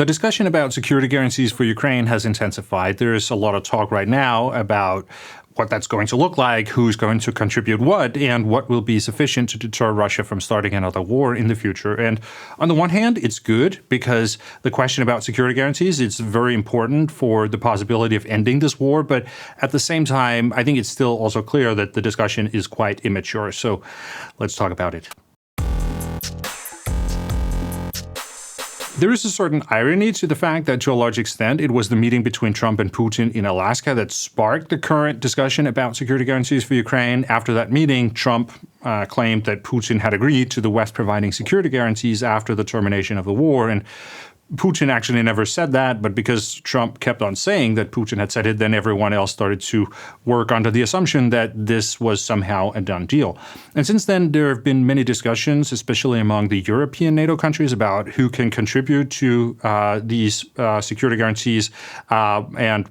The discussion about security guarantees for Ukraine has intensified. There's a lot of talk right now about what that's going to look like, who's going to contribute what, and what will be sufficient to deter Russia from starting another war in the future. And on the one hand, it's good because the question about security guarantees is very important for the possibility of ending this war. But at the same time, I think it's still also clear that the discussion is quite immature. So let's talk about it. There is a certain irony to the fact that, to a large extent, it was the meeting between Trump and Putin in Alaska that sparked the current discussion about security guarantees for Ukraine. After that meeting, Trump claimed that Putin had agreed to the West providing security guarantees after the termination of the war. And Putin actually never said that, but because Trump kept on saying that Putin had said it, then everyone else started to work under the assumption that this was somehow a done deal. And since then, there have been many discussions, especially among the European NATO countries, about who can contribute to these security guarantees and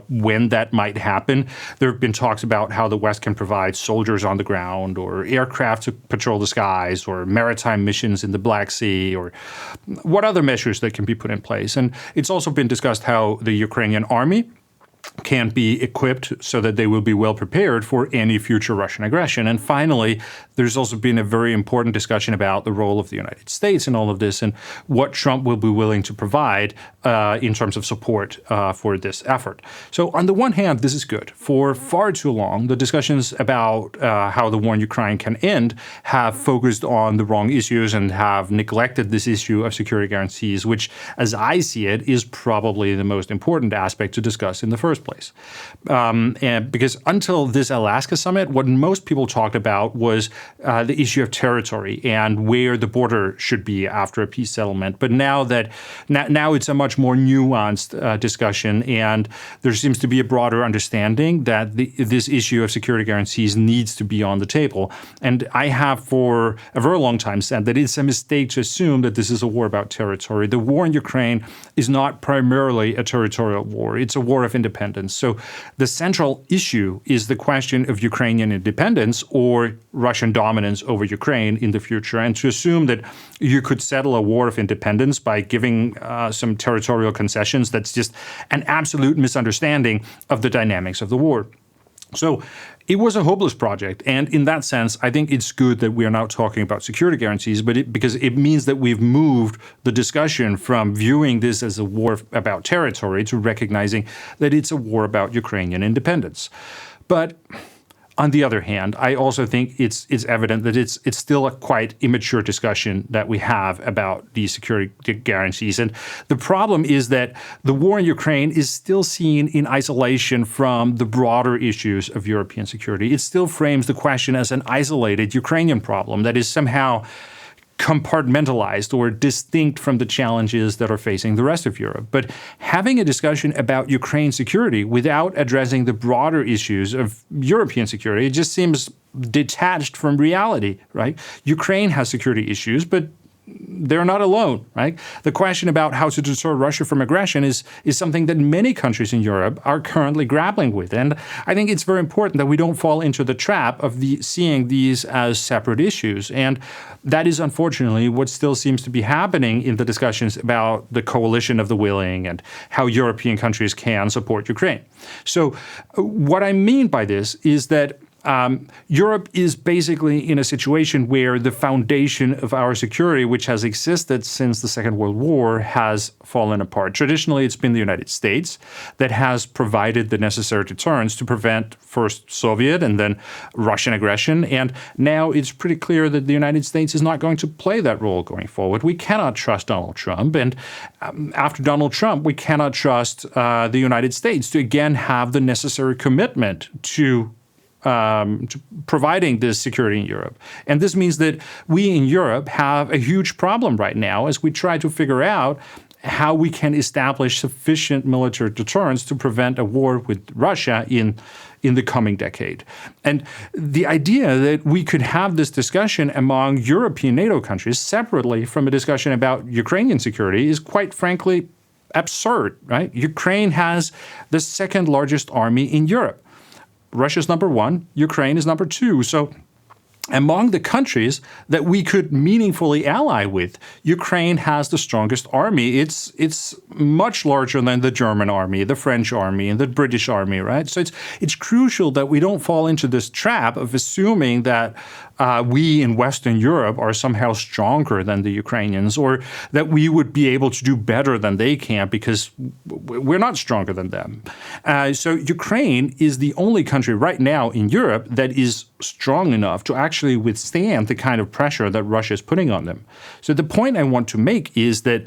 when that might happen. There have been talks about how the West can provide soldiers on the ground or aircraft to patrol the skies or maritime missions in the Black Sea or what other measures that can be put in place. And it's also been discussed how the Ukrainian army can be equipped so that they will be well prepared for any future Russian aggression. And finally, there's also been a very important discussion about the role of the United States in all of this and what Trump will be willing to provide in terms of support for this effort. So on the one hand, this is good. For far too long, the discussions about how the war in Ukraine can end have focused on the wrong issues and have neglected this issue of security guarantees, which, as I see it, is probably the most important aspect to discuss in the first place. And because until this Alaska summit, what most people talked about was the issue of territory and where the border should be after a peace settlement. But now it's a much more nuanced discussion, and there seems to be a broader understanding that this issue of security guarantees needs to be on the table. And I have for a very long time said that it's a mistake to assume that this is a war about territory. The war in Ukraine is not primarily a territorial war. It's a war of independence. So the central issue is the question of Ukrainian independence or Russian dominance over Ukraine in the future. And to assume that you could settle a war of independence by giving some territorial concessions, that's just an absolute misunderstanding of the dynamics of the war. So it was a hopeless project. And in that sense, I think it's good that we are now talking about security guarantees, because it means that we've moved the discussion from viewing this as a war about territory to recognizing that it's a war about Ukrainian independence. But on the other hand, I also think it's evident that it's still a quite immature discussion that we have about these security guarantees. And the problem is that the war in Ukraine is still seen in isolation from the broader issues of European security. It still frames the question as an isolated Ukrainian problem that is somehow compartmentalized or distinct from the challenges that are facing the rest of Europe. But having a discussion about Ukraine security without addressing the broader issues of European security, it just seems detached from reality, right? Ukraine has security issues, but they're not alone, right? The question about how to deter Russia from aggression is something that many countries in Europe are currently grappling with. And I think it's very important that we don't fall into the trap of seeing these as separate issues. And that is unfortunately what still seems to be happening in the discussions about the coalition of the willing and how European countries can support Ukraine. So what I mean by this is that Europe is basically in a situation where the foundation of our security, which has existed since the Second World War, has fallen apart. Traditionally, it's been the United States that has provided the necessary deterrence to prevent first Soviet and then Russian aggression. And now it's pretty clear that the United States is not going to play that role going forward. We cannot trust Donald Trump. And after Donald Trump, we cannot trust the United States to again have the necessary commitment to providing this security in Europe. And this means that we in Europe have a huge problem right now as we try to figure out how we can establish sufficient military deterrence to prevent a war with Russia in the coming decade. And the idea that we could have this discussion among European NATO countries separately from a discussion about Ukrainian security is quite frankly absurd, right? Ukraine has the second largest army in Europe. Russia's number one, Ukraine is number two. So among the countries that we could meaningfully ally with, Ukraine has the strongest army. It's much larger than the German army, the French army, and the British army, right? So it's crucial that we don't fall into this trap of assuming that we in Western Europe are somehow stronger than the Ukrainians, or that we would be able to do better than they can because we're not stronger than them. So Ukraine is the only country right now in Europe that is strong enough to actually withstand the kind of pressure that Russia is putting on them. So the point I want to make is that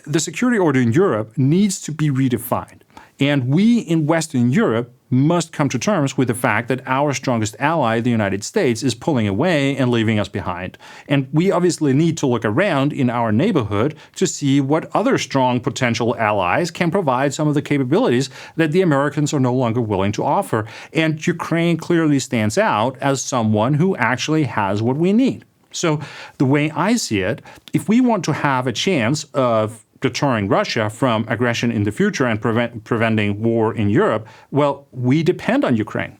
the security order in Europe needs to be redefined. And we in Western Europe must come to terms with the fact that our strongest ally, the United States, is pulling away and leaving us behind. And we obviously need to look around in our neighborhood to see what other strong potential allies can provide some of the capabilities that the Americans are no longer willing to offer. And Ukraine clearly stands out as someone who actually has what we need. So the way I see it, if we want to have a chance of deterring Russia from aggression in the future and preventing war in Europe, well, we depend on Ukraine,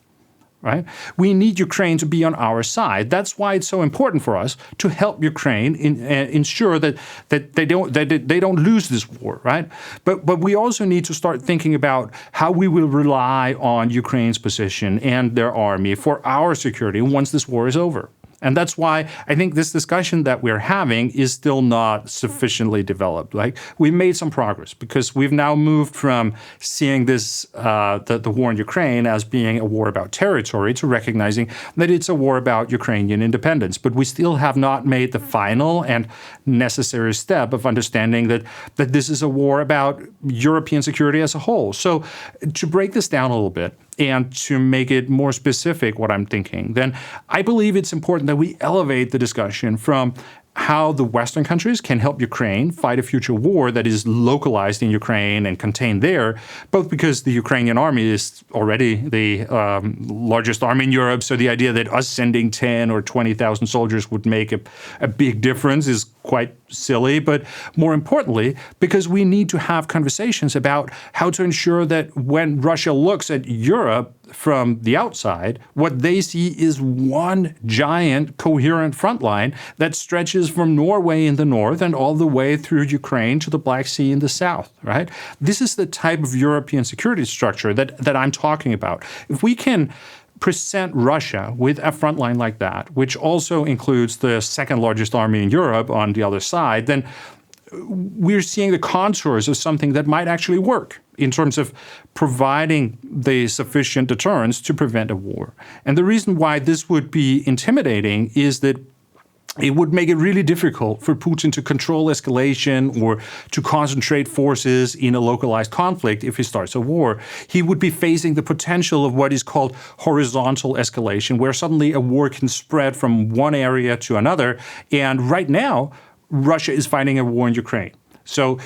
right? We need Ukraine to be on our side. That's why it's so important for us to help Ukraine ensure that they don't lose this war, right? But we also need to start thinking about how we will rely on Ukraine's position and their army for our security once this war is over. And that's why I think this discussion that we're having is still not sufficiently developed. Like, we've made some progress because we've now moved from seeing this, the war in Ukraine as being a war about territory to recognizing that it's a war about Ukrainian independence. But we still have not made the final and necessary step of understanding that this is a war about European security as a whole. So to break this down a little bit, and to make it more specific what I'm thinking, then I believe it's important that we elevate the discussion from how the Western countries can help Ukraine fight a future war that is localized in Ukraine and contained there, both because the Ukrainian army is already the largest army in Europe, so the idea that us sending 10 or 20,000 soldiers would make a big difference is quite silly, but more importantly, because we need to have conversations about how to ensure that when Russia looks at Europe from the outside, what they see is one giant coherent front line that stretches from Norway in the north and all the way through Ukraine to the Black Sea in the south, right? This is the type of European security structure that I'm talking about. If we can present Russia with a front line like that, which also includes the second largest army in Europe on the other side, then we're seeing the contours of something that might actually work in terms of providing the sufficient deterrence to prevent a war. And the reason why this would be intimidating is that it would make it really difficult for Putin to control escalation or to concentrate forces in a localized conflict if he starts a war. He would be facing the potential of what is called horizontal escalation, where suddenly a war can spread from one area to another. And right now, Russia is fighting a war in Ukraine. So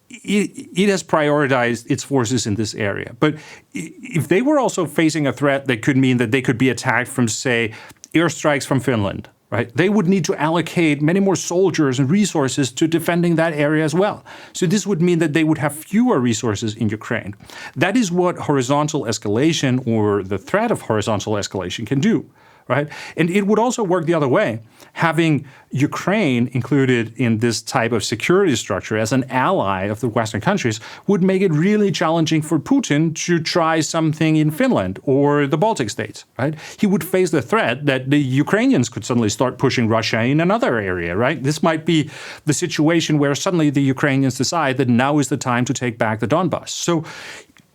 it has prioritized its forces in this area. But if they were also facing a threat that could mean that they could be attacked from, say, airstrikes from Finland, right? They would need to allocate many more soldiers and resources to defending that area as well. So this would mean that they would have fewer resources in Ukraine. That is what horizontal escalation or the threat of horizontal escalation can do, right? And it would also work the other way. Having Ukraine included in this type of security structure as an ally of the Western countries would make it really challenging for Putin to try something in Finland or the Baltic states, right? He would face the threat that the Ukrainians could suddenly start pushing Russia in another area, right? This might be the situation where suddenly the Ukrainians decide that now is the time to take back the Donbass. So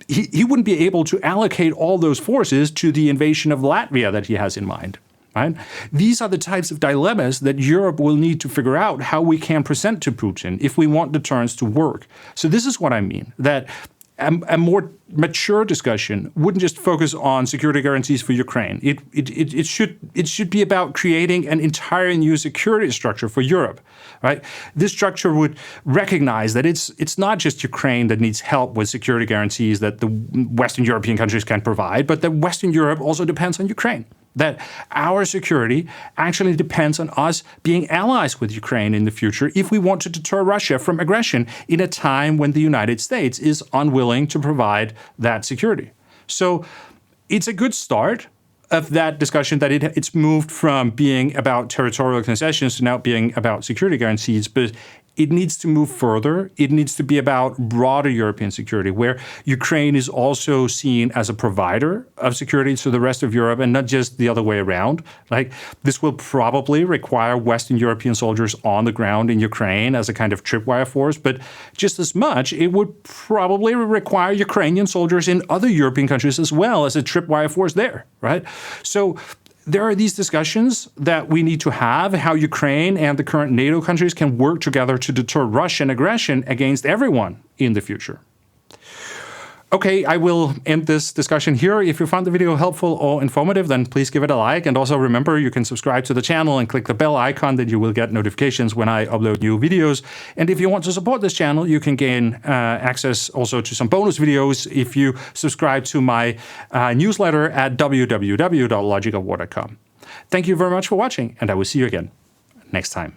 he wouldn't be able to allocate all those forces to the invasion of Latvia that he has in mind. Right? These are the types of dilemmas that Europe will need to figure out how we can present to Putin if we want deterrence to work. So this is what I mean, that a more mature discussion wouldn't just focus on security guarantees for Ukraine. It should be about creating an entirely new security structure for Europe. Right? This structure would recognize that it's not just Ukraine that needs help with security guarantees that the Western European countries can provide, but that Western Europe also depends on Ukraine. That our security actually depends on us being allies with Ukraine in the future if we want to deter Russia from aggression in a time when the United States is unwilling to provide that security. So it's a good start. of that discussion that it's moved from being about territorial concessions to now being about security guarantees, but it needs to move further. It needs to be about broader European security, where Ukraine is also seen as a provider of security to the rest of Europe and not just the other way around. Like, this will probably require Western European soldiers on the ground in Ukraine as a kind of tripwire force, but just as much, it would probably require Ukrainian soldiers in other European countries as well as a tripwire force there, right? So there are these discussions that we need to have, how Ukraine and the current NATO countries can work together to deter Russian aggression against everyone in the future. Okay, I will end this discussion here. If you found the video helpful or informative, then please give it a like. And also remember, you can subscribe to the channel and click the bell icon, that you will get notifications when I upload new videos. And if you want to support this channel, you can gain access also to some bonus videos if you subscribe to my newsletter at www.logicofwar.com. Thank you very much for watching, and I will see you again next time.